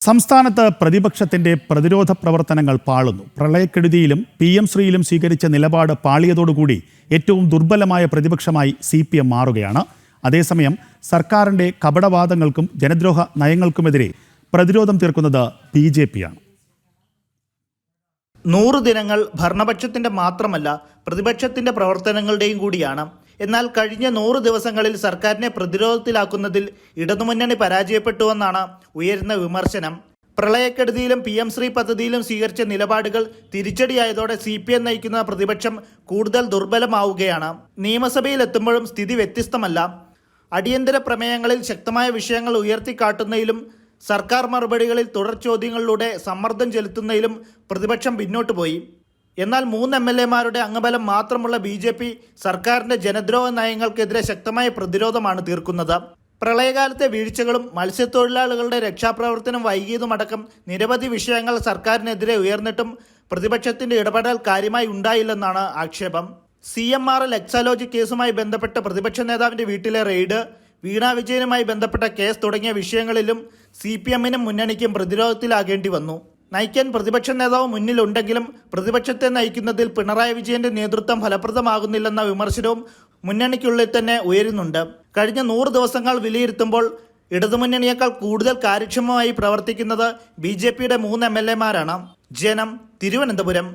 സംസ്ഥാനത്ത് പ്രതിപക്ഷത്തിന്റെ പ്രതിരോധ പ്രവർത്തനങ്ങൾ പാളുന്നു. പ്രളയക്കെടുതിയിലും PM ശ്രീയിലും സ്വീകരിച്ച നിലപാട് പാളിയതോടുകൂടി ഏറ്റവും ദുർബലമായ പ്രതിപക്ഷമായി CPM മാറുകയാണ്. അതേസമയം സർക്കാരിന്റെ കപടവാദങ്ങൾക്കും ജനദ്രോഹ നയങ്ങൾക്കുമെതിരെ പ്രതിരോധം തീർക്കുന്നത് BJP ആണ്. 100 ദിനങ്ങൾ ഭരണപക്ഷത്തിന്റെ മാത്രമല്ല പ്രതിപക്ഷത്തിന്റെ പ്രവർത്തനങ്ങളുടെയും കൂടിയാണ്. എന്നാൽ കഴിഞ്ഞ 100 ദിവസങ്ങളിൽ സർക്കാരിനെ പ്രതിരോധത്തിലാക്കുന്നതിൽ ഇടതുമുന്നണി പരാജയപ്പെട്ടുവെന്നാണ് ഉയരുന്ന വിമർശനം. പ്രളയക്കെടുതിയിലും PM ശ്രീ പദ്ധതിയിലും സ്വീകരിച്ച നിലപാടുകൾ തിരിച്ചടിയായതോടെ CPM നയിക്കുന്ന പ്രതിപക്ഷം കൂടുതൽ ദുർബലമാവുകയാണ്. നിയമസഭയിൽ എത്തുമ്പോഴും സ്ഥിതി വ്യത്യസ്തമല്ല. അടിയന്തര പ്രമേയങ്ങളിൽ ശക്തമായ വിഷയങ്ങൾ ഉയർത്തിക്കാട്ടുന്നതിലും സർക്കാർ മറുപടികളിൽ തുടർ ചോദ്യങ്ങളിലൂടെ സമ്മർദ്ദം ചെലുത്തുന്നതിലും പ്രതിപക്ഷം പിന്നോട്ട് പോയി. എന്നാൽ 3 MLA-മാരുടെ അംഗബലം മാത്രമുള്ള BJP സർക്കാരിന്റെ ജനദ്രോഹ നയങ്ങൾക്കെതിരെ ശക്തമായ പ്രതിരോധമാണ് തീർക്കുന്നത്. പ്രളയകാലത്തെ വീഴ്ചകളും മത്സ്യത്തൊഴിലാളികളുടെ രക്ഷാപ്രവർത്തനം വൈകിയതുമടക്കം നിരവധി വിഷയങ്ങൾ സർക്കാരിനെതിരെ ഉയർന്നിട്ടും പ്രതിപക്ഷത്തിന്റെ ഇടപെടൽ കാര്യമായി ഉണ്ടായില്ലെന്നാണ് ആക്ഷേപം. CMRL എക്സാലോജി കേസുമായി ബന്ധപ്പെട്ട പ്രതിപക്ഷ നേതാവിന്റെ വീട്ടിലെ റെയ്ഡ്, വീണ വിജയനുമായി ബന്ധപ്പെട്ട കേസ് തുടങ്ങിയ വിഷയങ്ങളിലും CPM-നും മുന്നണിക്കും പ്രതിരോധത്തിലാകേണ്ടി വന്നു. നയിക്കാൻ പ്രതിപക്ഷ നേതാവ് മുന്നിലുണ്ടെങ്കിലും പ്രതിപക്ഷത്തെ നയിക്കുന്നതിൽ പിണറായി വിജയന്റെ നേതൃത്വം ഫലപ്രദമാകുന്നില്ലെന്ന വിമർശനവും മുന്നണിക്കുള്ളിൽ തന്നെ ഉയരുന്നുണ്ട്. കഴിഞ്ഞ 100 ദിവസങ്ങൾ വിലയിരുത്തുമ്പോൾ ഇടതുമുന്നണിയേക്കാൾ കൂടുതൽ കാര്യക്ഷമമായി പ്രവർത്തിക്കുന്നത് BJP-യുടെ 3 MLA-മാരാണ്. ജനം, തിരുവനന്തപുരം.